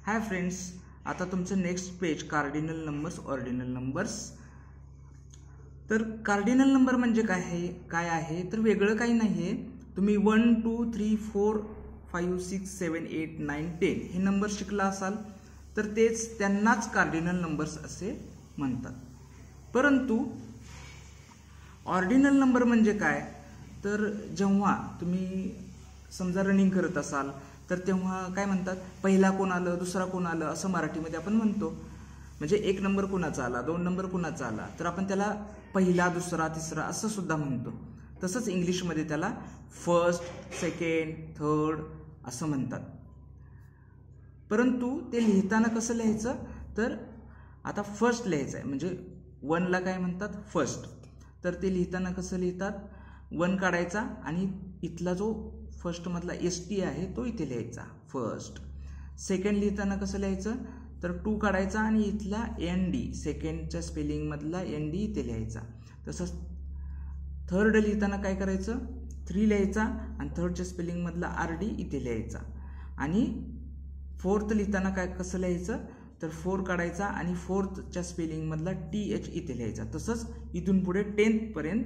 Hi friends, आता तुमचं next page cardinal numbers, ordinal numbers. तर कार्डिनल नंबर म्हणजे काय आहे तर वेगळं काही नाही आहे. तुम्ही 1 2 3 4 5 6 7 8 9 10 हे नंबर शिकला असाल तर तेच त्यांनाच कार्डिनल नंबर्स असे म्हणतात. परंतु ऑर्डिनल नंबर म्हणजे काय तर जेव्हा तुम्ही समजा रनिंग करत असाल तर तेव्हा काय म्हणतात, पहिला कोण आलं दुसरा कोण आलं असं मराठीमध्ये आपण म्हणतो. म्हणजे 1 नंबर कोणाचा आला, 2 नंबर कोणाचा आला तर आपण त्याला पहिला दुसरा तिसरा असं सुद्धा म्हणतो. तसंच इंग्लिशमध्ये त्याला फर्स्ट, सेकंड, थर्ड असं म्हणतात. परंतु ते लिहिताना कसं लिहायचं तर आता फर्स्ट लिहायचं आहे, म्हणजे 1 ला काय म्हणतात फर्स्ट. तर ते लिहिताना कसं लिहितात, 1 काढायचा आणि इथला जो फर्स्ट मधला ST आहे तो इथे लिहायचा फर्स्ट. सेकंड लिहिताना कसं लिहायचं तर 2 काढायचा आणि इथला ND सेकंडच्या स्पेलिंग मधला ND इथे लिहायचा. तसंच थर्ड लिहिताना काय करायचं, 3 लिहायचा आणि थर्डच्या स्पेलिंग मधला RD इथे लिहायचा. आणि फोर्थ लिहिताना काय कसं लिहायचं तर 4 काढायचा आणि फोर्थच्या स्पेलिंग मधला TH इथे लिहायचा. तसंच इथून पुढे 10th पर्यंत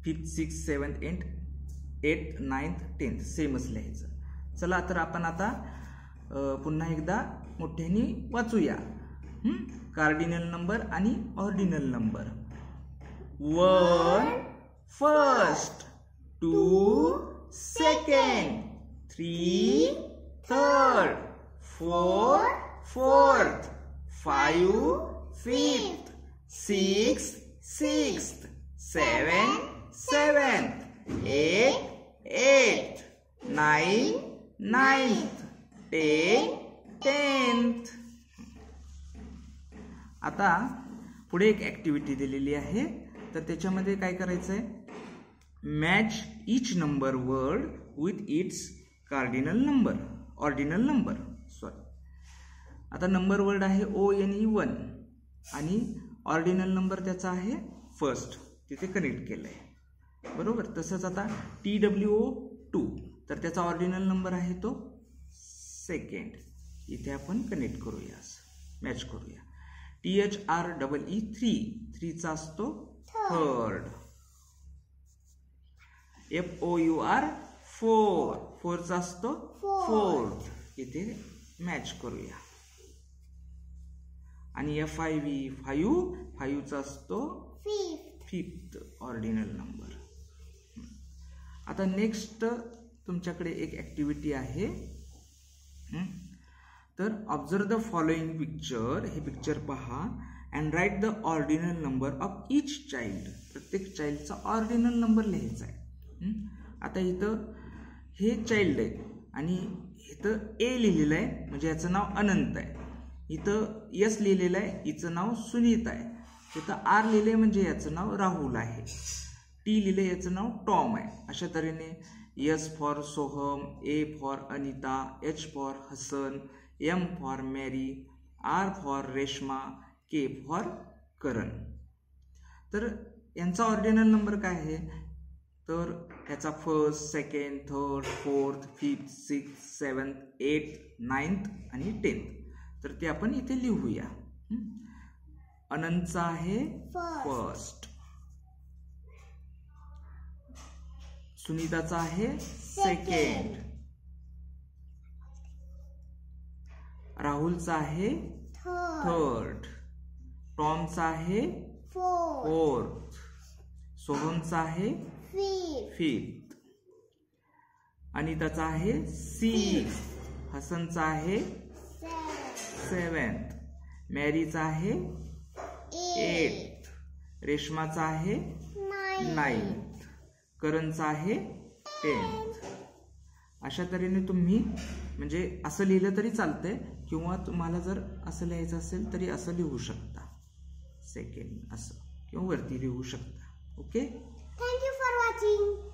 5th 6th 7th 8th 9th 10th सेमच लिहायचं. चला तर आपण आता पुन्हा एकदा मोठ्याने वाचूया कार्डिनल नंबर आणि ordinal number. 1 first, 2 second, 3 third, 4 fourth, 5 fifth, 6 sixth, 7 seventh, 8 8th, 9 9th, 10 10th. आता पुढे एक ऍक्टिव्हिटी दिलेली आहे तर त्याच्यामध्ये काय करायचं आहे, match each number word with its cardinal number, ordinal number sorry. आता नंबर वर्ड आहे ONE1 आणि ऑर्डिनल नंबर त्याचा आहे फर्स्ट, तिथे कनेक्ट केलंय बरोबर. तसंच आता TWO2 तर त्याचा ऑर्डिनल नंबर आहे तो सेकंड, इथे आपण कनेक्ट करूया, मॅच करूया. THREE3 चा असतो थर्ड. FOUR4 चा असतो फोर्थ, इथे मॅच करूया. आणि FIV5 चा असतो फिफ्थ ऑर्डिनल नंबर. आता नेक्स्ट तुमच्याकडे एक ऍक्टिव्हिटी आहे. तर ऑब्झर्व द फॉलोइंग पिक्चर, हे पिक्चर पहा and write the ordinal number of each child. प्रत्येक चाइल्डचा ऑर्डिनल नंबर लिहायचा आहे. आता इथं हे चाइल्ड आहे आणि इथं A लिहिलेलं आहे म्हणजे याचं नाव अनंत आहे. इथं S लिहिलेलं आहे, हिचं नाव सुनीत आहे. इथं R लिहिलंय म्हणजे याचं नाव राहुल आहे. T लिहिलंय याचं नाव टॉम आहे. अशा तऱ्हेने S for Soham, A for Anita, H for Hasan, M for Mary, R for Reshma, K for Karan. तर यांचा ऑर्डिनल नंबर काय आहे तर याचा first, second, third, fourth, fifth, sixth, seventh, 8th, 9th आणि 10th. तर ते आपण इथे लिहूया. अनंतचा आहे फर्स्ट, सुनीताचा आहे सेकंड, राहुलचा आहे थर्ड, टॉमचा आहे फोर्थ, सोहमचा आहे फिफ्थ, अनिताचा आहे सिक्स्थ, हसनचा आहे सेवन्थ, मॅरीचा आहे 8th, रेश्माचा आहे 9th, करणचा आहे 10th. अशा तऱ्हेने तुम्ही म्हणजे असं लिहिलं तरी चालतंय किंवा तुम्हाला जर असं लिहायचं असेल तरी असं लिहू शकता, सेकंड असं किंवा वरती लिहू शकता. Okay, thank you for watching.